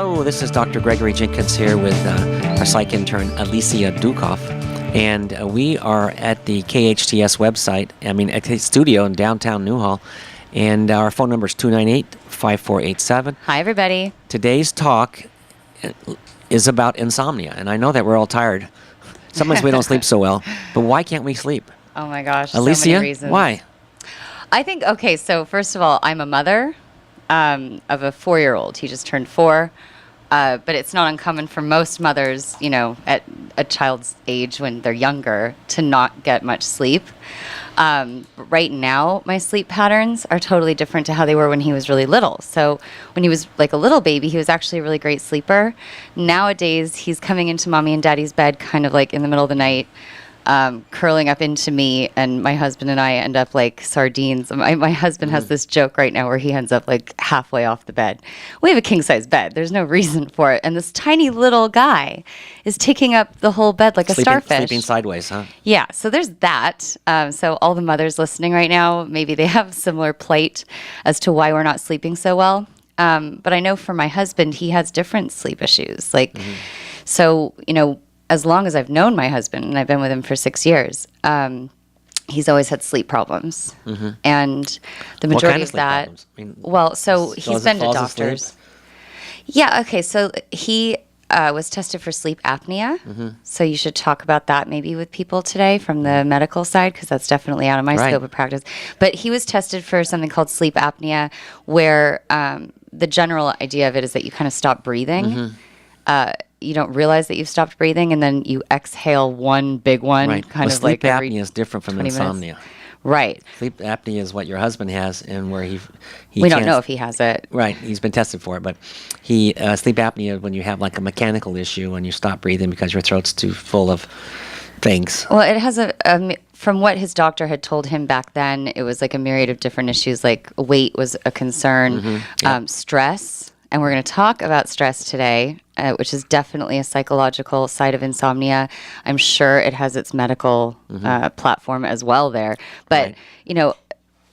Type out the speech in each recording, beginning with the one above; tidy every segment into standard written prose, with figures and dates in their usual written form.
Hello, this is Dr. Gregory Jenkins here with our psych intern, Alicia Dukov. And we are at the KHTS website, at the studio in downtown Newhall. And our phone number is 298-5487. Hi, everybody. Today's talk is about insomnia. And I know that we're all tired. Sometimes we don't sleep so well. But why can't we sleep? Oh, my gosh. Alicia, so many reasons. Why? I think, so first of all, I'm a mother of a 4-year-old. He just turned 4. But it's not uncommon for most mothers, at a child's age when they're younger, to not get much sleep. Right now, my sleep patterns are totally different to how they were when he was really little. So when he was like a little baby, he was actually a really great sleeper. Nowadays, he's coming into mommy and daddy's bed kind of like in the middle of the night, curling up into me, and my husband and I end up like sardines. My husband has this joke right now where he ends up like halfway off the bed. We have a king-size bed. There's no reason for it. And this tiny little guy is taking up the whole bed like a starfish. Sleeping sideways, huh? Yeah, so there's that. So all the mothers listening right now, maybe they have similar plight as to why we're not sleeping so well. But I know for my husband, he has different sleep issues. So, as long as I've known my husband, and I've been with him for 6 years, he's always had sleep problems. Mm-hmm. And the majority of that, he's been to doctors. Yeah, okay, so he was tested for sleep apnea. Mm-hmm. So you should talk about that maybe with people today from the medical side, because that's definitely out of my scope of practice. But he was tested for something called sleep apnea, where the general idea of it is that you kind of stop breathing. Mm-hmm. You don't realize that you've stopped breathing, and then you exhale one big one, sleep apnea is different from insomnia. Minutes. Right. Sleep apnea is what your husband has, and where he we don't know if he has it. Right. He's been tested for it, but sleep apnea when you have like a mechanical issue and you stop breathing because your throat's too full of things. Well, it has from what his doctor had told him back then, it was like a myriad of different issues. Like weight was a concern, stress. And we're going to talk about stress today, which is definitely a psychological side of insomnia. I'm sure it has its medical platform as well there. But,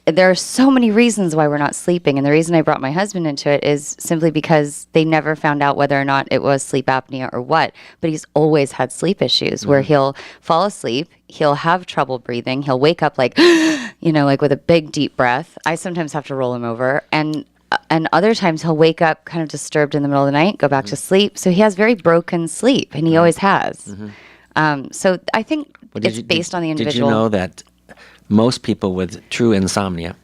there are so many reasons why we're not sleeping. And the reason I brought my husband into it is simply because they never found out whether or not it was sleep apnea or what. But he's always had sleep issues where he'll fall asleep, he'll have trouble breathing, he'll wake up like, like with a big deep breath. I sometimes have to roll him over. And other times he'll wake up kind of disturbed in the middle of the night, go back to sleep. So he has very broken sleep, and he always has. Mm-hmm. So I think it's based on the individual. Did you know that most people with true insomnia,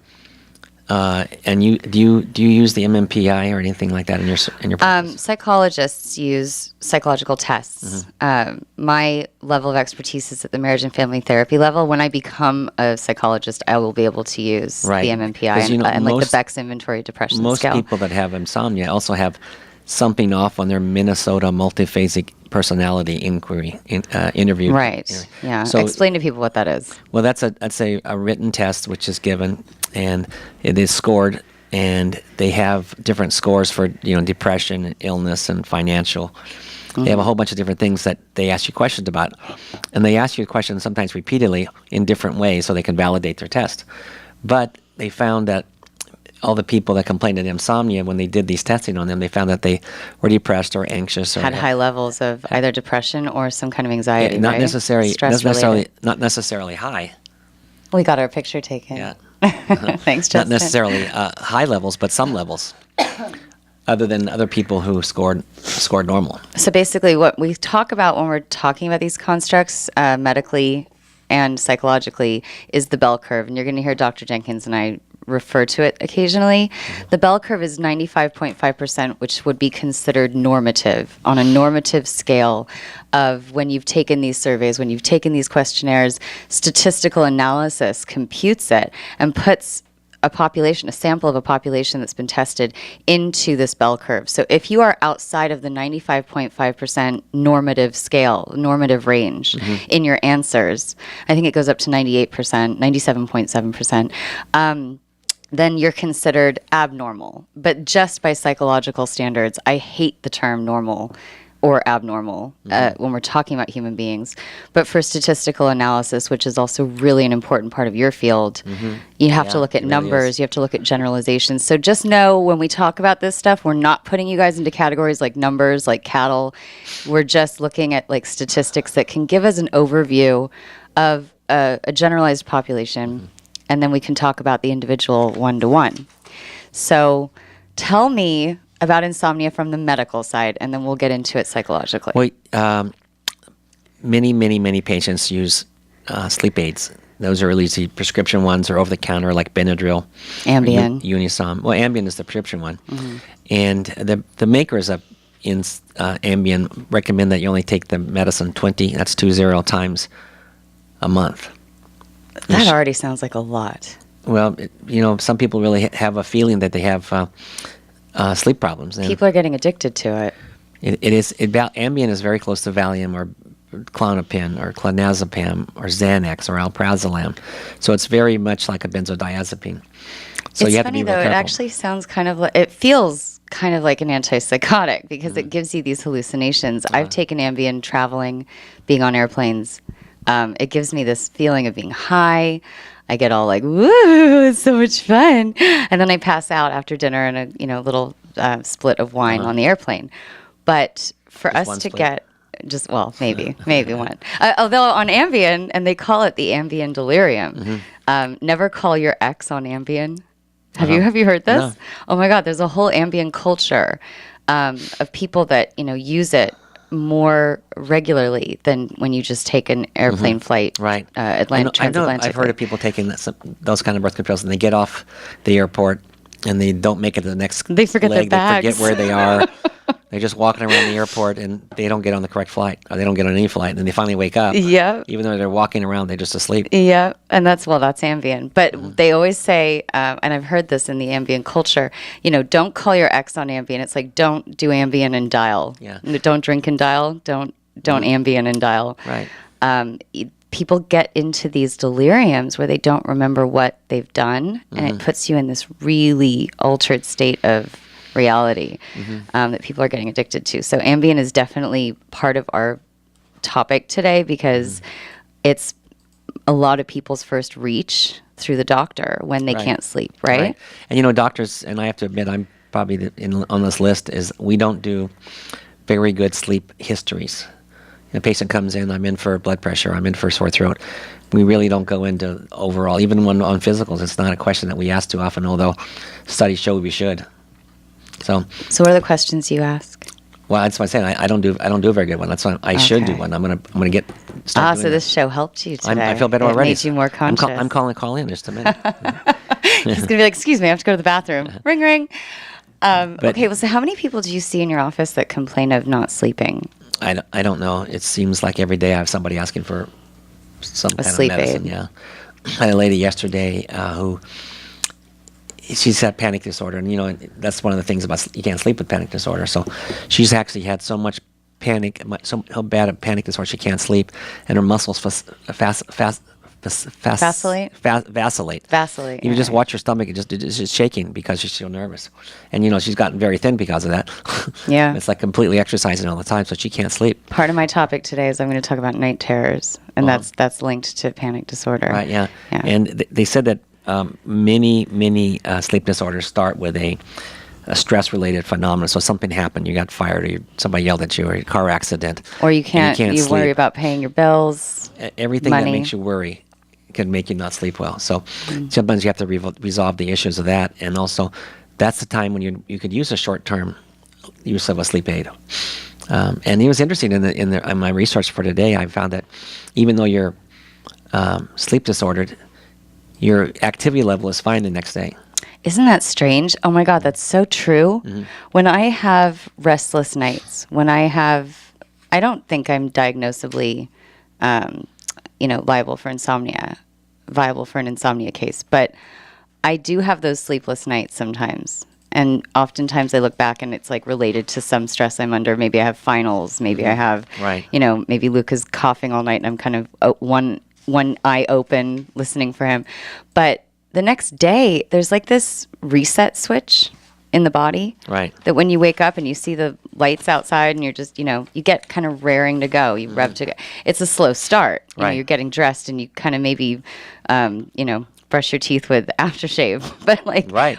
and do you use the MMPI or anything like that in your practice? Psychologists use psychological tests. Mm-hmm. My level of expertise is at the marriage and family therapy level. When I become a psychologist, I will be able to use the MMPI and like the Beck's Inventory of Depression Scale. Most people that have insomnia also have something off on their Minnesota multiphasic personality interview. Right. Yeah. So explain to people what that is. Well, that's a written test which is given, and it is scored, and they have different scores for depression, illness, and financial. Mm-hmm. They have a whole bunch of different things that they ask you questions about, and they ask you questions sometimes repeatedly in different ways so they can validate their test. But they found that all the people that complained of insomnia, when they did these testing on them, they found that they were depressed or anxious, or had high levels of either depression or some kind of anxiety. Not necessarily high. We got our picture taken. Yeah. Thanks, Justin. Not necessarily high levels, but some levels. Other than other people who scored normal. So basically, what we talk about when we're talking about these constructs, medically and psychologically, is the bell curve, and you're going to hear Dr. Jenkins and I refer to it occasionally. Mm-hmm. The bell curve is 95.5%, which would be considered normative on a normative scale of when you've taken these surveys, when you've taken these questionnaires. Statistical analysis computes it and puts a sample of a population that's been tested into this bell curve. So if you are outside of the 95.5% normative scale, normative range in your answers, I think it goes up to 98%, 97.7%, then you're considered abnormal. But just by psychological standards, I hate the term normal. or abnormal when we're talking about human beings. But for statistical analysis, which is also really an important part of your field, you have to look at numbers, you have to look at generalizations. So just know when we talk about this stuff, we're not putting you guys into categories like numbers, like cattle. We're just looking at like statistics that can give us an overview of a generalized population, and then we can talk about the individual one-to-one. So tell me about insomnia from the medical side, and then we'll get into it psychologically. Well, many patients use sleep aids. Those are usually prescription ones or over-the-counter like Benadryl. Ambien. Unisom. Well, Ambien is the prescription one. And the makers of Ambien recommend that you only take the medicine 20 times a month. That already sounds like a lot. Well, some people really have a feeling that they have sleep problems. And people are getting addicted to it. Ambien is very close to Valium or Klonopin or clonazepam or Xanax or alprazolam. So it's very much like a benzodiazepine. So it's you have funny to be real though, careful. it actually sounds kind of like, it feels kind of like an antipsychotic because it gives you these hallucinations. I've taken Ambien traveling, being on airplanes. It gives me this feeling of being high. I get all like, woo, it's so much fun. And then I pass out after dinner and a little split of wine on the airplane. But for Just us one to split? get maybe one. Although on Ambien, and they call it the Ambien delirium, never call your ex on Ambien. Have you heard this? No. Oh my God, there's a whole Ambien culture of people that, use it more regularly than when you just take an airplane flight, Right. transatlantic. I've heard of people taking those kind of birth controls, and they get off the airport and they don't make it to the next They forget their leg. bags. They forget where they are. They're just walking around the airport and they don't get on the correct flight, or they don't get on any flight, and then they finally wake up. Yeah. Even though they're walking around, they're just asleep. Yeah, and that's Ambien. But they always say, and I've heard this in the Ambien culture, don't call your ex on Ambien. It's like, don't do Ambien and dial. Yeah. Don't drink and dial. Don't Ambien and dial. Right. People get into these deliriums where they don't remember what they've done, and it puts you in this really altered state of reality that people are getting addicted to. So Ambien is definitely part of our topic today because it's a lot of people's first reach through the doctor when they can't sleep, right? And doctors, and I have to admit, I'm probably on this list, is we don't do very good sleep histories. A patient comes in, I'm in for blood pressure, I'm in for sore throat. We really don't go into overall, even when on physicals, it's not a question that we ask too often, although studies show we should. So what are the questions you ask? Well, that's what I'm saying. I don't do a very good one. That's why I should do one. I'm gonna get. Start doing so that. this show helped you today. I feel better it already. Made you more conscious. I'm calling call in just a minute. He's gonna be like, "Excuse me, I have to go to the bathroom." Ring, ring. Okay. Well, so how many people do you see in your office that complain of not sleeping? I don't know. It seems like every day I have somebody asking for some kind of sleep medicine. aid. Yeah. I had a lady yesterday who. She's had panic disorder, and that's one of the things about you can't sleep with panic disorder. So she's actually had so much panic, so bad a panic disorder she can't sleep, and her muscles Vacillate. Vacillate. You just watch her stomach; it's just shaking because she's so nervous, and she's gotten very thin because of that. Yeah, it's like completely exercising all the time, so she can't sleep. Part of my topic today is I'm going to talk about night terrors, and that's linked to panic disorder. Right. Yeah. And they said that. Many sleep disorders start with a stress-related phenomenon. So something happened, you got fired, or somebody yelled at you, or a car accident, or you can't sleep. Worry about paying your bills. Everything money. that makes you worry can make you not sleep well. So sometimes you have to resolve the issues of that, and also that's the time when you could use a short-term use of a sleep aid. And it was interesting in my research for today. I found that even though you're sleep disordered, your activity level is fine the next day. Isn't that strange? Oh my God, that's so true. When I have restless nights, I don't think I'm diagnosably, viable for an insomnia case, but I do have those sleepless nights sometimes. And oftentimes I look back and it's like related to some stress I'm under. Maybe I have finals. Maybe I have, maybe Luke is coughing all night and I'm kind of one eye open listening for him. But the next day there's like this reset switch in the body, right? That when you wake up and you see the lights outside and you're just, you get kind of raring to go. You rev to go. It's a slow start. You're getting dressed and you kind of maybe, brush your teeth with aftershave. But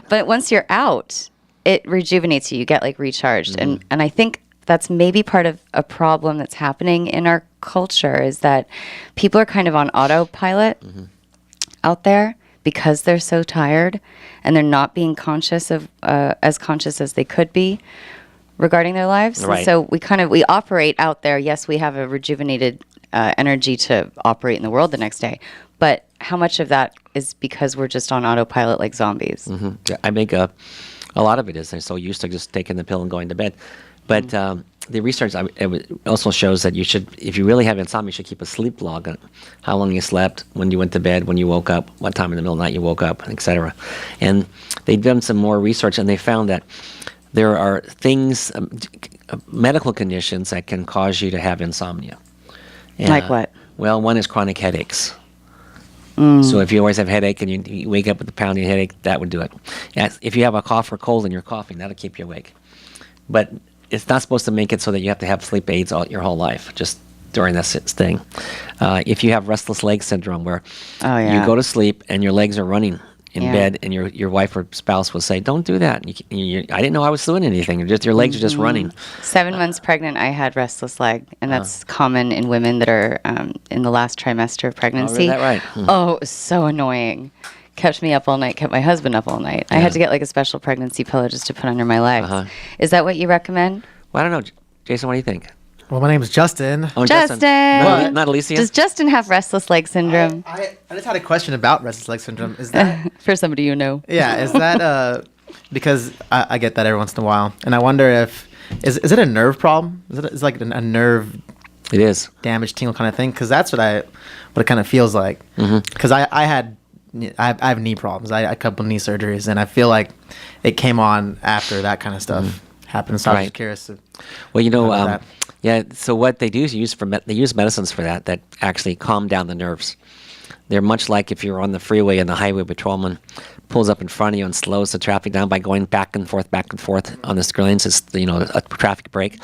but once you're out, it rejuvenates you. You get like recharged. And I think that's maybe part of a problem that's happening in our culture is that people are kind of on autopilot out there because they're so tired and they're not being conscious of as conscious as they could be regarding their lives. Right. And so we operate out there. Yes, we have a rejuvenated energy to operate in the world the next day. But how much of that is because we're just on autopilot like zombies? I think a lot of it is they're so used to just taking the pill and going to bed. But the research also shows that if you really have insomnia, you should keep a sleep log on how long you slept, when you went to bed, when you woke up, what time in the middle of the night you woke up, etc. And they've done some more research, and they found that there are things, medical conditions that can cause you to have insomnia. And, like what? Well, one is chronic headaches. So if you always have a headache and you wake up with a pounding headache, that would do it. If you have a cough or cold and you're coughing, that'll keep you awake. But it's not supposed to make it so that you have to have sleep aids your whole life, just during this thing. If you have restless leg syndrome, where you go to sleep and your legs are running in bed, and your wife or spouse will say, "Don't do that." I didn't know I was doing anything. Your legs are just running. 7 months pregnant, I had restless leg, and that's common in women that are in the last trimester of pregnancy. Is that right? Oh, it was so annoying. Kept me up all night, kept my husband up all night. I had to get like a special pregnancy pillow just to put under my legs. Is that what you recommend? Well, I don't know. Jason, what do you think? Well, my name is Justin. Oh, Justin. Not Alicia? Does Justin have restless leg syndrome? I just had a question about restless leg syndrome. Is that For somebody you know. Yeah, is that because I get that every once in a while, and I wonder if is it a nerve problem? Is it like a nerve? It is damage tingle kind of thing, because that's what it kind of feels like. Because I have knee problems. I had a couple knee surgeries, and I feel like it came on after that kind of stuff happened. So I was just curious. Well, so what they do is they use medicines for that actually calm down the nerves. They're much like if you're on the freeway and the highway patrolman pulls up in front of you and slows the traffic down by going back and forth on the lanes. It's a traffic break.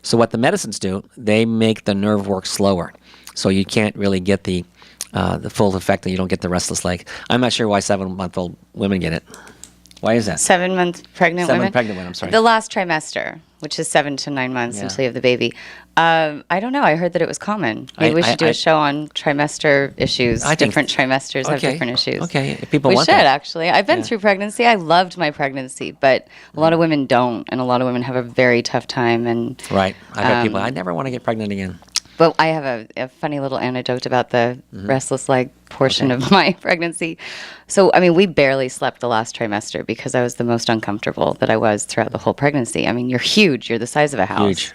So what the medicines do, they make the nerve work slower, so you can't really get the full effect, and you don't get the restless leg. I'm not sure why 7-month-old women get it. Why is that? 7 month pregnant women? 7 month pregnant women, I'm sorry. The last trimester, which is 7 to 9 months until you have the baby. I don't know. I heard that it was common. Maybe we should do a show on trimester issues. Different trimesters have different issues. Okay, if people want want that. We should, that. actually. I've been through pregnancy. I loved my pregnancy, but a lot of women don't, and a lot of women have a very tough time. And Right. I've had people, I never want to get pregnant again. But I have a funny little anecdote about the restless leg portion of my pregnancy. So, I mean, we barely slept the last trimester because I was the most uncomfortable that I was throughout the whole pregnancy. I mean, you're huge. You're the size of a house.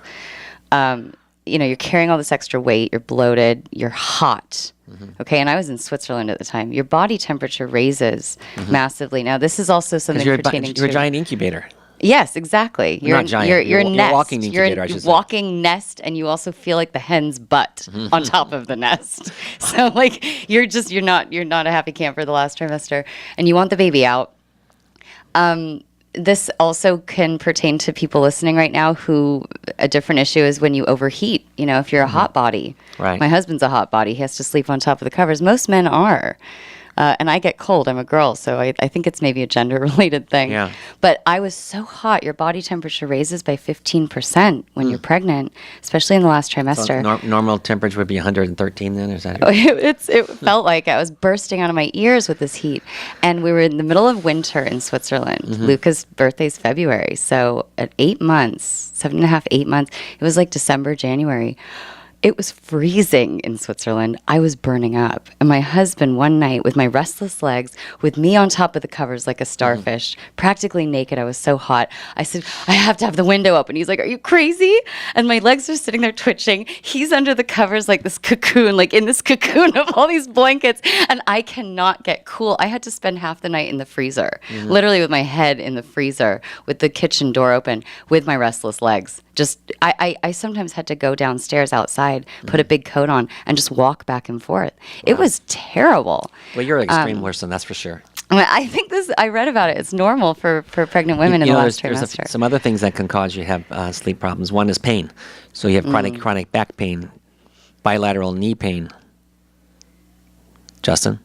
Huge. You're carrying all this extra weight. You're bloated. You're hot. Okay, and I was in Switzerland at the time. Your body temperature raises massively. Now, this is also something pertaining to... You're a giant incubator. Yes, exactly. You're not giant. You're a nest. Walking incubator, I should say. Walking nest, and you also feel like the hen's butt on top of the nest. So like you're not a happy camper the last trimester, and you want the baby out. This also can pertain to people listening right now who a different issue is when you overheat. If you're a hot body. Right. My husband's a hot body. He has to sleep on top of the covers. Most men are. And I get cold. I'm a girl, so I think it's maybe a gender-related thing. Yeah. But I was so hot. Your body temperature raises by 15% when you're pregnant, especially in the last trimester. So normal temperature would be 113 then, is that It felt like I was bursting out of my ears with this heat. And we were in the middle of winter in Switzerland. Luca's birthday's February. So at 8 months, 7.5, 8 months, it was like December, January. It was freezing in Switzerland. I was burning up. And my husband one night with my restless legs, with me on top of the covers like a starfish, practically naked. I was so hot. I said, I have to have the window open. He's like, are you crazy? And my legs are sitting there twitching. He's under the covers like this cocoon, like in this cocoon of all these blankets. And I cannot get cool. I had to spend half the night in the freezer, literally with my head in the freezer, with the kitchen door open, with my restless legs. I sometimes had to go downstairs outside, put a big coat on, and just walk back and forth. It was terrible. Well, you're an extreme person, that's for sure. I think I read about it. It's normal for pregnant women in the last trimester. There's some other things that can cause you to have sleep problems. One is pain. So you have chronic back pain, bilateral knee pain. Justin?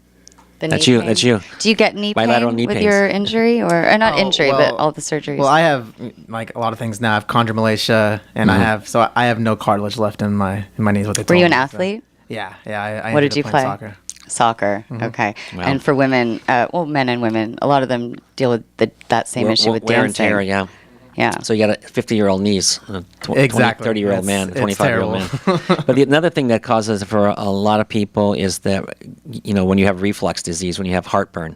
That's you. That's you. Do you get knee bilateral pain knee with pains. your injury, or not injury, but all the surgeries? Well, I have like a lot of things now. I have chondromalacia, and I have no cartilage left in my knees. What they Were you told an me, athlete? So. Yeah. I What ended did you up play? playing Soccer. Okay. Wow. And for women, men and women, a lot of them deal with that same issue with wear and dancing. tear, yeah. Yeah. So you got a 50-year-old knees, a 20, Exactly. 30-year-old man, a It's 25-year-old man. terrible. But another thing that causes for a lot of people is that, when you have reflux disease, when you have heartburn,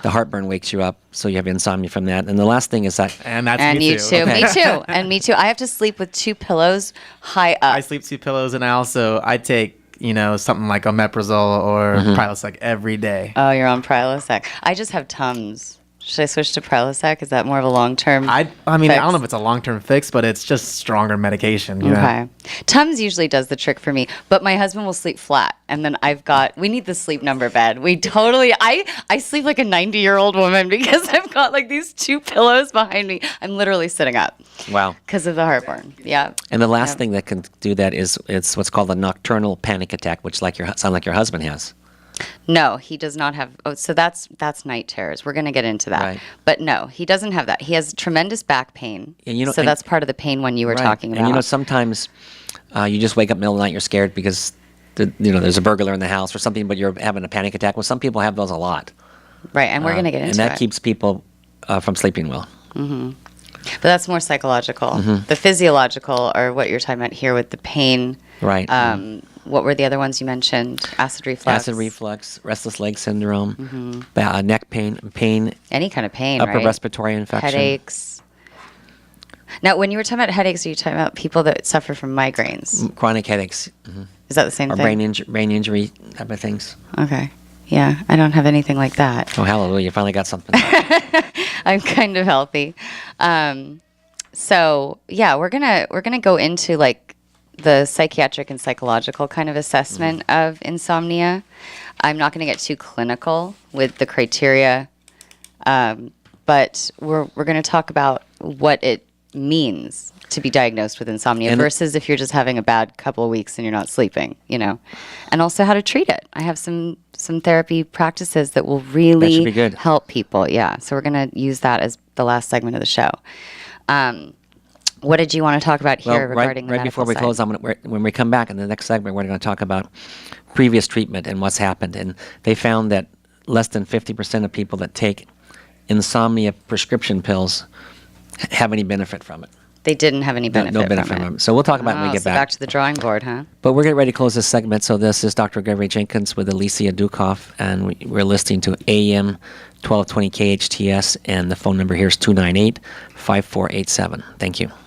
the heartburn wakes you up, so you have insomnia from that. And the last thing is that... And that's And me you too. Okay. Me too. And me too. I have to sleep with 2 pillows high up. I sleep 2 pillows, and I take something like omeprazole or Prilosec every day. Oh, you're on Prilosec. I just have Tums. Should I switch to Prilosec? Is that more of a long-term I mean, I don't know if it's a long-term fix, but it's just stronger medication. You know? Okay. Tums usually does the trick for me, but my husband will sleep flat. And then we need the sleep number bed. I sleep like a 90-year-old woman because I've got like these 2 pillows behind me. I'm literally sitting up. Wow. Because of the heartburn. Yeah. And the last thing that can do that is it's what's called a nocturnal panic attack, which sound like your husband has. No, he does not have. Oh, so that's night terrors. We're going to get into that. Right. But no, he doesn't have that. He has tremendous back pain. And so that's part of the pain one you were talking about. And sometimes you just wake up middle of the night, you're scared because there's a burglar in the house or something, but you're having a panic attack. Well, some people have those a lot. Right, and we're going to get into and that keeps people from sleeping well. But that's more psychological. The physiological are what you're talking about here with the pain. Right. What were the other ones you mentioned? Acid reflux. Restless leg syndrome, neck pain, Any kind of pain, upper right? respiratory infection. Headaches. Now, when you were talking about headaches, are you talking about people that suffer from migraines? Chronic headaches. Is that the same Or thing? brain injury type of things. Okay. Yeah, I don't have anything like that. Oh, hallelujah. You finally got something. I'm kind of healthy. So yeah, we're gonna go into like the psychiatric and psychological kind of assessment of insomnia. I'm not gonna get too clinical with the criteria, but we're gonna talk about what it means to be diagnosed with insomnia versus if you're just having a bad couple of weeks and you're not sleeping, and also how to treat it. I have some therapy practices that will really help people. Yeah. So we're going to use that as the last segment of the show. What did you want to talk about here regarding the right before we close, when we come back in the next segment, we're going to talk about previous treatment and what's happened. And they found that less than 50% of people that take insomnia prescription pills have any benefit from it. They didn't have any benefit, no benefit from it. So we'll talk about it when we get back. Back to the drawing board, huh? But we're getting ready to close this segment. So this is Dr. Gregory Jenkins with Alicia Dukov, and we're listening to AM 1220 KHTS, and the phone number here is 298-5487. Thank you.